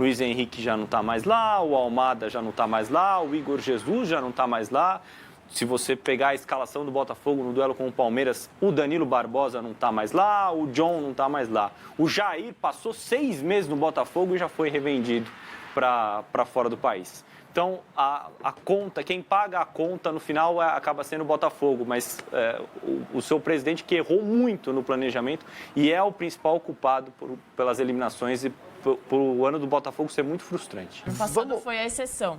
Luiz Henrique já não está mais lá, o Almada já não está mais lá, o Igor Jesus já não está mais lá. Se você pegar a escalação do Botafogo no duelo com o Palmeiras, o Danilo Barbosa não está mais lá, o John não está mais lá. O Jair passou 6 meses no Botafogo e já foi revendido para fora do país. Então, a conta, quem paga a conta no final acaba sendo o Botafogo, mas o seu presidente que errou muito no planejamento e é o principal culpado pelas eliminações e por o ano do Botafogo ser muito frustrante. No passado foi a exceção.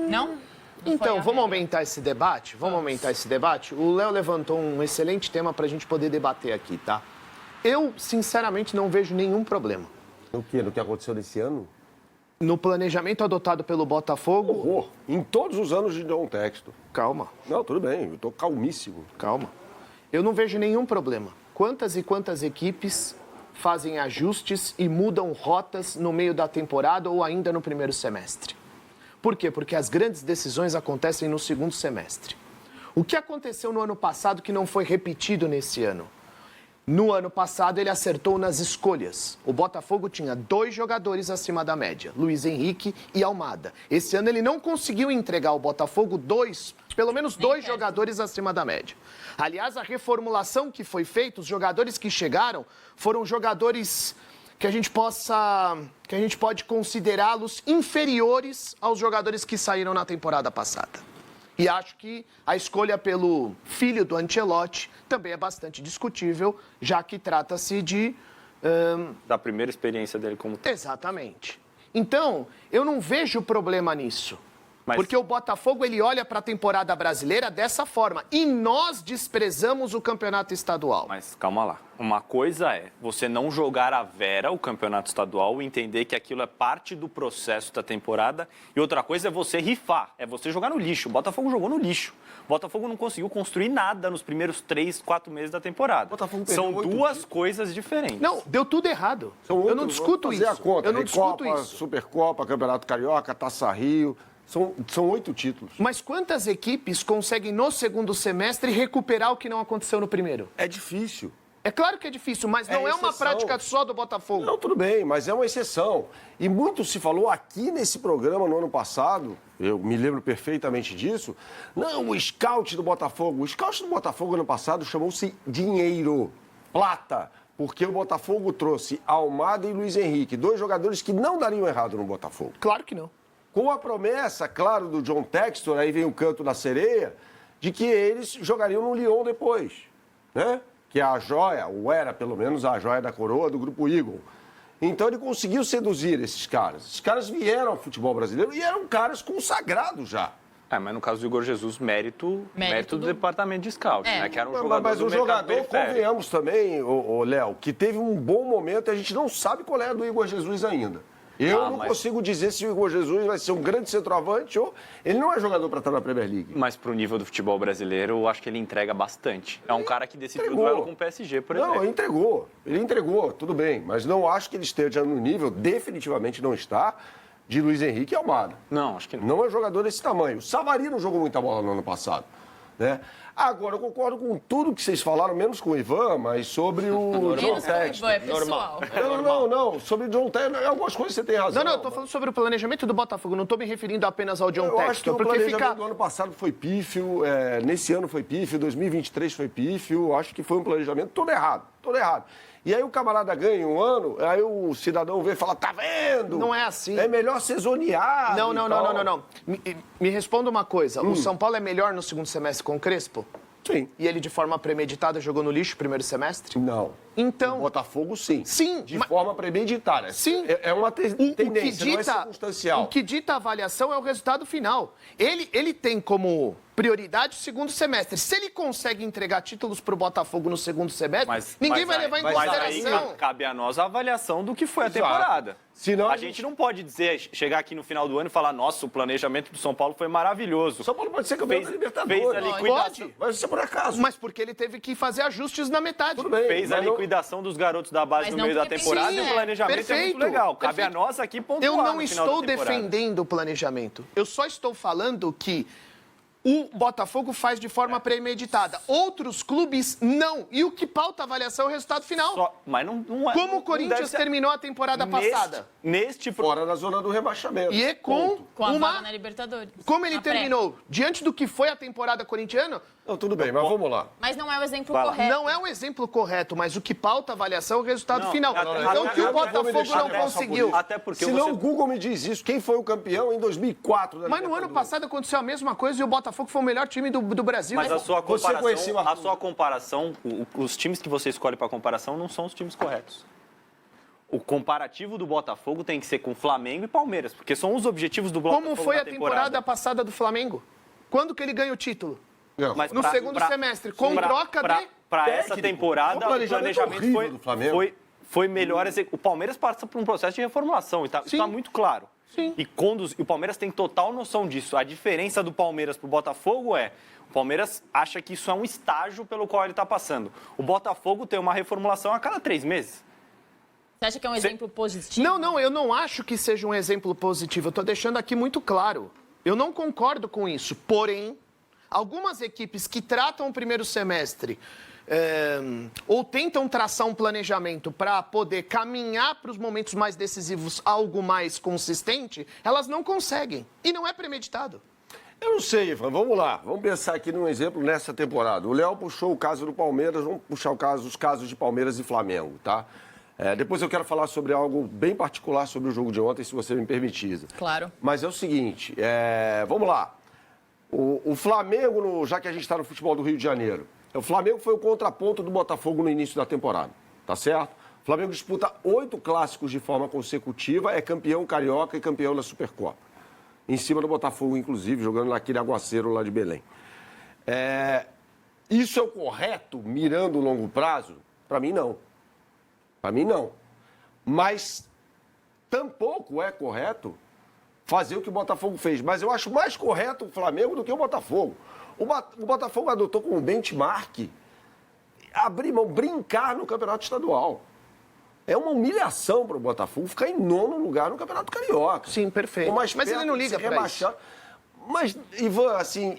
Não? Então, vamos aumentar esse debate? Vamos aumentar esse debate? O Léo levantou um excelente tema para a gente poder debater aqui, tá? Eu, sinceramente, não vejo nenhum problema. No quê? No que aconteceu nesse ano? No planejamento adotado pelo Botafogo... Horror. Em todos os anos de John Textor. Calma. Não, tudo bem. Eu tô calmíssimo. Calma. Eu não vejo nenhum problema. Quantas e quantas equipes fazem ajustes e mudam rotas no meio da temporada ou ainda no primeiro semestre? Por quê? Porque as grandes decisões acontecem no segundo semestre. O que aconteceu no ano passado que não foi repetido nesse ano? No ano passado, ele acertou nas escolhas. O Botafogo tinha 2 jogadores acima da média, Luiz Henrique e Almada. Esse ano, ele não conseguiu entregar ao Botafogo pelo menos 2 jogadores acima da média. Aliás, a reformulação que foi feita, os jogadores que chegaram, foram jogadores que a gente pode considerá-los inferiores aos jogadores que saíram na temporada passada. E acho que a escolha pelo filho do Ancelotti também é bastante discutível, já que trata-se de... Da primeira experiência dele como técnico. Exatamente. Então, eu não vejo problema nisso. Porque o Botafogo, ele olha para a temporada brasileira dessa forma. E nós desprezamos o campeonato estadual. Mas calma lá. Uma coisa é você não jogar a vera o campeonato estadual e entender que aquilo é parte do processo da temporada. E outra coisa é você rifar, é você jogar no lixo. O Botafogo jogou no lixo. O Botafogo não conseguiu construir nada nos primeiros 3, 4 meses da temporada. São 2 coisas diferentes. Não, deu tudo errado. Eu não discuto isso. A conta. Eu não discuto Recopa, isso. Supercopa, Campeonato Carioca, Taça Rio... São 8 títulos. Mas quantas equipes conseguem, no segundo semestre, recuperar o que não aconteceu no primeiro? É difícil. É claro que é difícil, mas não é uma prática só do Botafogo. Não, tudo bem, mas é uma exceção. E muito se falou aqui nesse programa no ano passado, eu me lembro perfeitamente disso, não, o scout do Botafogo. O scout do Botafogo ano passado chamou-se dinheiro, plata, porque o Botafogo trouxe Almada e Luiz Henrique, 2 jogadores que não dariam errado no Botafogo. Claro que não. Com a promessa, claro, do John Textor, aí vem o canto da sereia, de que eles jogariam no Lyon depois, né? Que é a joia, ou era pelo menos a joia da coroa do Grupo Eagle. Então ele conseguiu seduzir esses caras. Esses caras vieram ao futebol brasileiro e eram caras consagrados já. Mas no caso do Igor Jesus, mérito do departamento de scout, né? Que era um jogador mas do o jogador, periférico. convenhamos também, Léo, que teve um bom momento e a gente não sabe qual é a do Igor Jesus ainda. Eu não consigo dizer se o Igor Jesus vai ser um grande centroavante ou... Ele não é jogador para estar na Premier League. Mas pro nível do futebol brasileiro, eu acho que ele entrega bastante. É um cara que decidiu o duelo com o PSG, por exemplo. Não, ele entregou, tudo bem. Mas não acho que ele esteja no nível, definitivamente não está, de Luiz Henrique e Almada. Não, acho que não. Não é um jogador desse tamanho. O Savarino não jogou muita bola no ano passado, né? Agora, eu concordo com tudo que vocês falaram, menos com o Ivan, mas sobre o John Textor. É pessoal. Não. Sobre o John Textor, algumas coisas você tem razão. Não, eu tô falando sobre o planejamento do Botafogo, não tô me referindo apenas ao John Textor. Eu acho que o planejamento do ano passado foi pífio, nesse ano foi pífio, 2023 foi pífio, acho que foi um planejamento todo errado. E aí o camarada ganha um ano, aí o cidadão vê e fala, tá vendo? Não é assim. É melhor ser zoneado. Não. Me responda uma coisa. O São Paulo é melhor no segundo semestre com o Crespo? Sim. E ele, de forma premeditada, jogou no lixo no primeiro semestre? Não. Então... O Botafogo, sim. Sim. De forma premeditada. Sim. É uma tendência, não é circunstancial. O que dita a avaliação é o resultado final. Ele tem como prioridade o segundo semestre. Se ele consegue entregar títulos para o Botafogo no segundo semestre, ninguém vai levar em consideração. Mas aí cabe a nós a avaliação do que foi a temporada. Senão, a gente não pode chegar aqui no final do ano e falar, nossa, o planejamento do São Paulo foi maravilhoso. O São Paulo pode ser campeão da Libertadores. Fez a liquidação. Pode. Vai ser por acaso. Mas porque ele teve que fazer ajustes na metade. Tudo bem. Fez a liquidação dos garotos da base no meio da temporada e o planejamento é muito legal. Cabe a nós aqui pontuar. Eu não estou defendendo o planejamento. Eu só estou falando que O Botafogo faz de forma premeditada. Outros clubes, não. E o que pauta a avaliação é o resultado final. Mas não é. Como o Corinthians terminou a temporada passada. Fora da zona do rebaixamento. E é com a uma... vaga na Libertadores. Como ele terminou? Diante do que foi a temporada corintiana, Não, tudo bem, mas vamos lá. Mas não é o exemplo Vai lá. correto. não é um exemplo correto, mas o que pauta a avaliação é o resultado Não, final. não, Então, o que o eu vou me Botafogo deixar não nessa conseguiu. por Até porque Senão você... o Google me diz isso. Quem foi o campeão em 2004 da Mas no ano Libertadores? passado aconteceu a mesma coisa e o Botafogo foi o melhor time do Brasil. Mas a sua Você conhecia o comparação, Arthur? a sua comparação, os times que você escolhe para comparação não são os times corretos. O comparativo do Botafogo tem que ser com Flamengo e Palmeiras, porque são os objetivos do Botafogo. Como foi na a temporada passada do Flamengo? Quando que ele ganha o título? Não. Mas No segundo semestre, com troca de Para essa técnico. temporada, O planejamento horrível do Flamengo. foi melhor. O Palmeiras passa por um processo de reformulação, e Sim. está muito claro. Sim. E o Palmeiras tem total noção disso. A diferença do Palmeiras para o Botafogo é: o Palmeiras acha que isso é um estágio pelo qual ele está passando. O Botafogo tem uma reformulação a cada 3 meses. Você acha que é um exemplo positivo? Não, eu não acho que seja um exemplo positivo. Eu estou deixando aqui muito claro. Eu não concordo com isso. Porém, algumas equipes que tratam o primeiro semestre ou tentam traçar um planejamento para poder caminhar para os momentos mais decisivos algo mais consistente, elas não conseguem. E não é premeditado. Eu não sei, Ivan. Vamos lá. Vamos pensar aqui num exemplo nessa temporada. O Léo puxou o caso do Palmeiras. Vamos puxar os casos de Palmeiras e Flamengo, tá? Depois eu quero falar sobre algo bem particular sobre o jogo de ontem, se você me permitir. Claro. Mas é o seguinte, vamos lá. O Flamengo, já que a gente está no futebol do Rio de Janeiro, o Flamengo foi o contraponto do Botafogo no início da temporada, tá certo? O Flamengo disputa 8 clássicos de forma consecutiva, é campeão carioca e campeão da Supercopa. Em cima do Botafogo, inclusive, jogando naquele aguaceiro lá de Belém. Isso é o correto, mirando o longo prazo? Para mim, não. Para mim, não. Mas tampouco é correto fazer o que o Botafogo fez. Mas eu acho mais correto o Flamengo do que o Botafogo. O Botafogo adotou como benchmark abrir mão, brincar no Campeonato Estadual. É uma humilhação para o Botafogo ficar em 9º lugar no Campeonato Carioca. Sim, perfeito. Mas ele não liga para isso. Mas, Ivan, assim...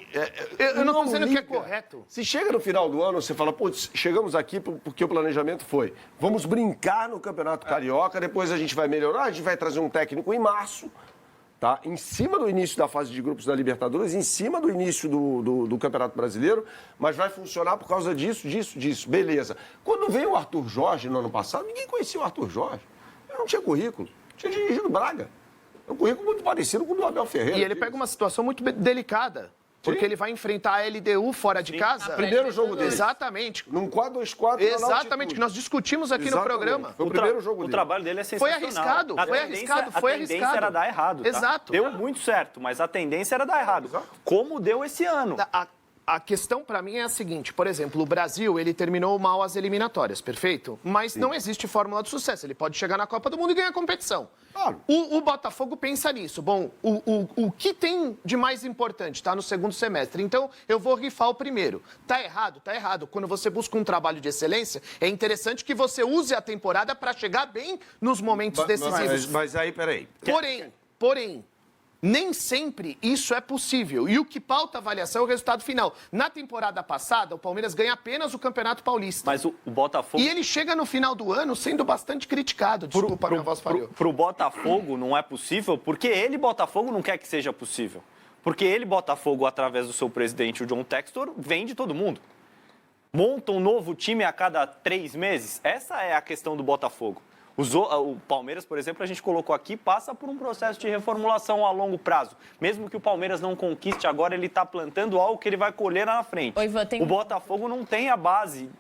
Eu não estou dizendo que é liga. correto. Se chega no final do ano, você fala, putz, chegamos aqui porque o planejamento foi, vamos brincar no Campeonato Carioca, depois a gente vai melhorar, a gente vai trazer um técnico em março, tá? Em cima do início da fase de grupos da Libertadores, em cima do início do Campeonato Brasileiro, mas vai funcionar por causa disso. Beleza. Quando veio o Arthur Jorge no ano passado, ninguém conhecia o Arthur Jorge. Ele não tinha currículo. Tinha dirigido Braga. É um currículo muito parecido com o do Abel Ferreira. E ele pega uma situação muito delicada. Porque ele vai enfrentar a LDU fora de casa. Primeiro jogo dele. Exatamente. Num 4-2-4. Exatamente, que nós discutimos aqui no programa. Foi o primeiro jogo O dele. trabalho dele é Foi sensacional. arriscado, A foi tendência- arriscado, foi A tendência arriscado. era dar errado, tá? Exato. Deu muito certo, mas a tendência era dar errado. Exato. Como deu esse ano. A questão para mim é a seguinte, por exemplo, o Brasil, ele terminou mal as eliminatórias, perfeito? Mas não existe fórmula de sucesso, ele pode chegar na Copa do Mundo e ganhar a competição. Claro. O Botafogo pensa nisso. Bom, o que tem de mais importante está no segundo semestre, então eu vou rifar o primeiro. Tá errado? Tá errado. Quando você busca um trabalho de excelência, é interessante que você use a temporada para chegar bem nos momentos decisivos. Mas aí, peraí. Porém, nem sempre isso é possível. E o que pauta a avaliação é o resultado final. Na temporada passada, o Palmeiras ganha apenas o Campeonato Paulista. Mas o Botafogo... E ele chega no final do ano sendo bastante criticado. Desculpa, minha voz falhou. Pro Botafogo não é possível, porque ele, Botafogo, não quer que seja possível. Porque ele, Botafogo, através do seu presidente, o John Textor, vende todo mundo. Monta um novo time a cada 3 meses. Essa é a questão do Botafogo. O Palmeiras, por exemplo, a gente colocou aqui, passa por um processo de reformulação a longo prazo. Mesmo que o Palmeiras não conquiste agora, ele está plantando algo que ele vai colher lá na frente. Ô, Ivan, O Botafogo não tem a base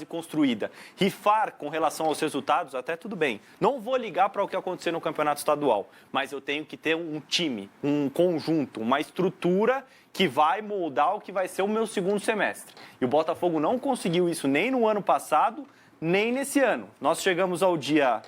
construída. Rifar com relação aos resultados, até tudo bem. Não vou ligar para o que acontecer no Campeonato Estadual, mas eu tenho que ter um time, um conjunto, uma estrutura que vai moldar o que vai ser o meu segundo semestre. E o Botafogo não conseguiu isso nem no ano passado, nem nesse ano. Nós chegamos ao dia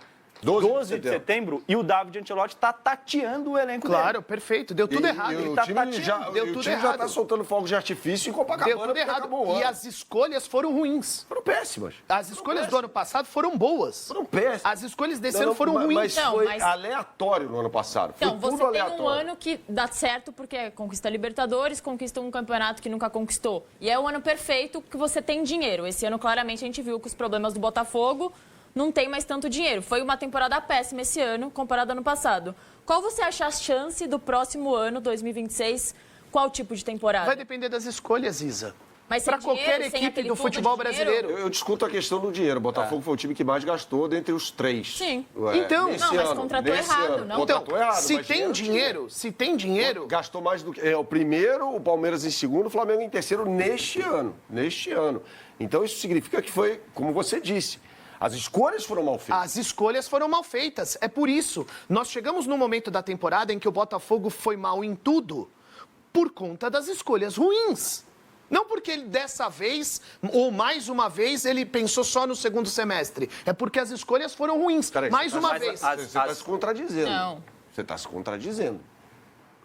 12 de setembro, e o David Ancelotti está tateando o elenco dele. Claro, perfeito. Deu tudo errado. E Ele o tá time tateando. Deu tudo já errado. está soltando fogos de artifício em Copacabana. Deu tudo porque errado. acabou o E ano. as escolhas foram ruins. Foram péssimas. As escolhas do ano passado foram boas. Foram péssimas. As escolhas desse ano foram ruins. Mas Não, foi mas- aleatório no ano passado. Então, foi você tudo tem aleatório. um ano que dá certo porque conquista Libertadores, conquista um campeonato que nunca conquistou. E é o ano perfeito que você tem dinheiro. Esse ano, claramente, a gente viu que os problemas do Botafogo não tem mais tanto dinheiro. Foi uma temporada péssima esse ano, comparado ao ano passado. Qual você acha a chance do próximo ano, 2026? Qual tipo de temporada? Vai depender das escolhas, Isa. Mas sem Para qualquer dinheiro, sem equipe aquele do fundo de futebol dinheiro? brasileiro. Eu discuto a questão do dinheiro. O Botafogo foi o time que mais gastou dentre os 3. Sim. Então- nesse Não, mas ano, contratou nesse errado, ano. não? Então, Contratou errado, se mas tem dinheiro, se tem dinheiro, gastou mais do que. O primeiro, o Palmeiras em segundo, o Flamengo em terceiro neste ano. Neste ano. Então isso significa que foi, como você disse, as escolhas foram mal feitas. as escolhas foram mal feitas. É por isso. Nós chegamos num momento da temporada em que o Botafogo foi mal em tudo por conta das escolhas ruins. Não porque ele dessa vez, ou mais uma vez, ele pensou só no segundo semestre. É porque as escolhas foram ruins. Peraí, Mais você uma tá- vez. Você está se contradizendo. Não. Você está se contradizendo.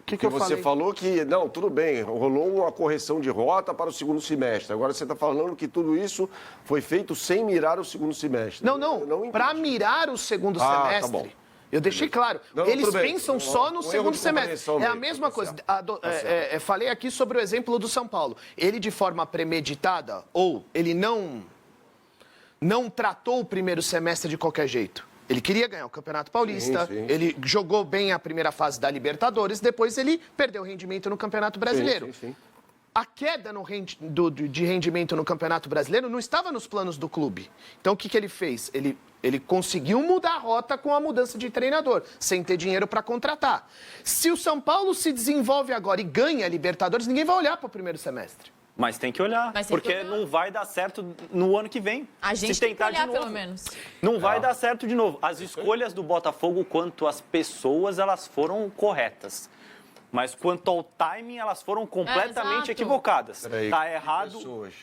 O que Porque eu você falei? falou que, não, tudo bem, rolou uma correção de rota para o segundo semestre. Agora você está falando que tudo isso foi feito sem mirar o segundo semestre. Não, Eu não. Para entendi. mirar o segundo Ah, tá semestre. bom. Eu deixei claro. Não, Eles tudo bem. pensam só no Um erro segundo de semestre. compreensão É a mesmo, mesma tá coisa. certo. Falei aqui sobre o exemplo do São Paulo. Ele, de forma premeditada, ou ele não tratou o primeiro semestre de qualquer jeito. Ele queria ganhar o Campeonato Paulista, Sim. ele jogou bem a primeira fase da Libertadores, depois ele perdeu rendimento no Campeonato Brasileiro. Sim. A queda de rendimento no Campeonato Brasileiro não estava nos planos do clube. Então, o que ele fez? Ele conseguiu mudar a rota com a mudança de treinador, sem ter dinheiro para contratar. Se o São Paulo se desenvolve agora e ganha a Libertadores, ninguém vai olhar para o primeiro semestre. Mas tem que olhar, Mas tem que porque olhar. não vai dar certo no ano que vem. A gente Se tem que tentar olhar, de novo, pelo menos. não vai dar certo de novo. As escolhas do Botafogo, quanto às pessoas, elas foram corretas. Mas quanto ao timing, elas foram completamente exato. equivocadas. Peraí, Tá que errado pessoas?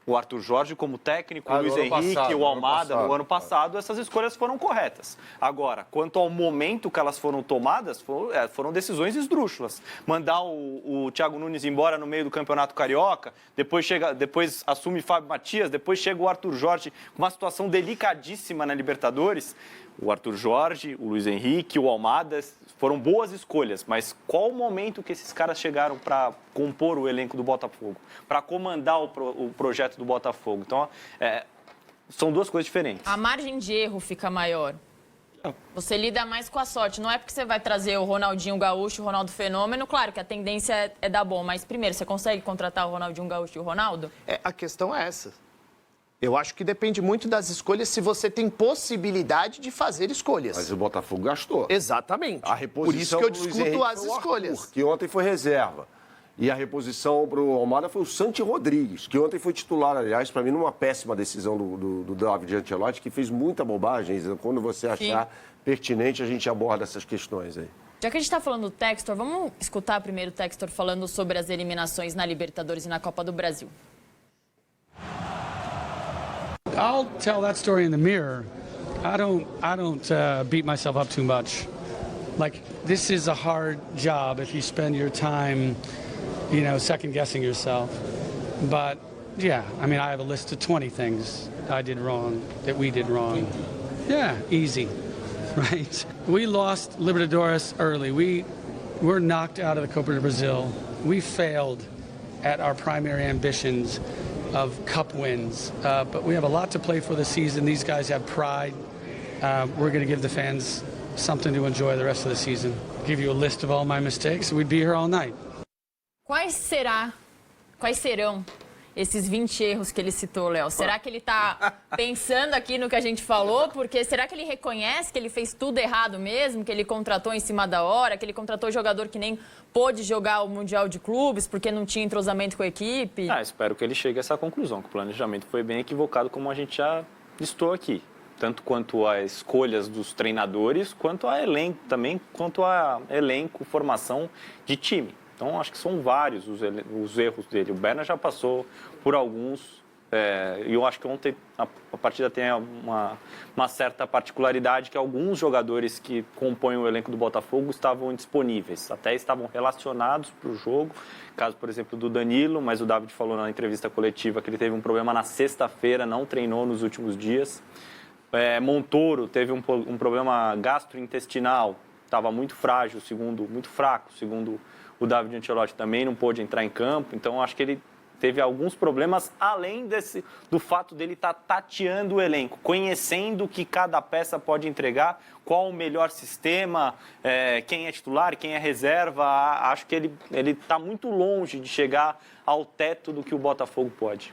o Arthur Jorge como técnico, o Ah, Luiz no ano Henrique, passado, o no ano Almada passado. no ano passado, essas escolhas foram corretas. Agora, quanto ao momento que elas foram tomadas, foram decisões esdrúxulas. Mandar o Thiago Nunes embora no meio do Campeonato Carioca, depois assume Fábio Matias, depois chega o Arthur Jorge com uma situação delicadíssima na Libertadores. O Arthur Jorge, o Luiz Henrique, o Almada foram boas escolhas, mas qual o momento que esses caras chegaram para compor o elenco do Botafogo, para comandar o projeto do Botafogo? Então, são duas coisas diferentes. A margem de erro fica maior. Você lida mais com a sorte. Não é porque você vai trazer o Ronaldinho Gaúcho, o Ronaldo Fenômeno. Claro que a tendência é dar bom, mas primeiro, você consegue contratar o Ronaldinho Gaúcho e o Ronaldo? A questão é essa. Eu acho que depende muito das escolhas se você tem possibilidade de fazer escolhas. Mas o Botafogo gastou. Exatamente. A reposição Por isso que eu pro Luiz discuto Henrique as foi o escolhas. Arthur, que ontem foi reserva. E a reposição para o Almada foi o Santi Rodrigues, que ontem foi titular, aliás, para mim, numa péssima decisão do David Ancelotti, que fez muita bobagem. Quando você achar pertinente, a gente aborda essas questões aí. Já que a gente está falando do Textor, vamos escutar primeiro o Textor falando sobre as eliminações na Libertadores e na Copa do Brasil. I'll tell that story in the mirror. I don't beat myself up too much. Like, this is a hard job if you spend your time, second guessing yourself. But yeah, I mean, I have a list of 20 things I did wrong, that we did wrong. Yeah, easy, right? We lost Libertadores early. We were knocked out of the Copa do Brasil. We failed at our primary ambitions of cup wins. But we have a lot to play for this season. These guys have pride. We're going to give the fans something to enjoy the rest of the season. Give you a list of all my mistakes. We'd be here all night. Quais serão esses 20 erros que ele citou, Léo? Será que ele está pensando aqui no que a gente falou? Porque será que ele reconhece que ele fez tudo errado mesmo? Que ele contratou em cima da hora? Que ele contratou jogador que nem pôde jogar o Mundial de Clubes porque não tinha entrosamento com a equipe? Espero que ele chegue a essa conclusão, que o planejamento foi bem equivocado, como a gente já listou aqui. Tanto quanto às escolhas dos treinadores, quanto a elenco também, quanto a elenco, formação de time. Então, acho que são vários os erros dele. O Berna já passou por alguns E eu acho que ontem a partida tem uma certa particularidade, que alguns jogadores que compõem o elenco do Botafogo estavam indisponíveis, até estavam relacionados para o jogo. Caso, por exemplo, do Danilo, mas o David falou na entrevista coletiva que ele teve um problema na sexta-feira, não treinou nos últimos dias. Montoro teve um problema gastrointestinal, estava muito frágil, muito fraco, segundo o David Ancelotti, também não pôde entrar em campo. Então, acho que ele teve alguns problemas, além do fato dele estar tateando o elenco, conhecendo o que cada peça pode entregar, qual o melhor sistema, quem é titular, quem é reserva. Acho que ele está muito longe de chegar ao teto do que o Botafogo pode.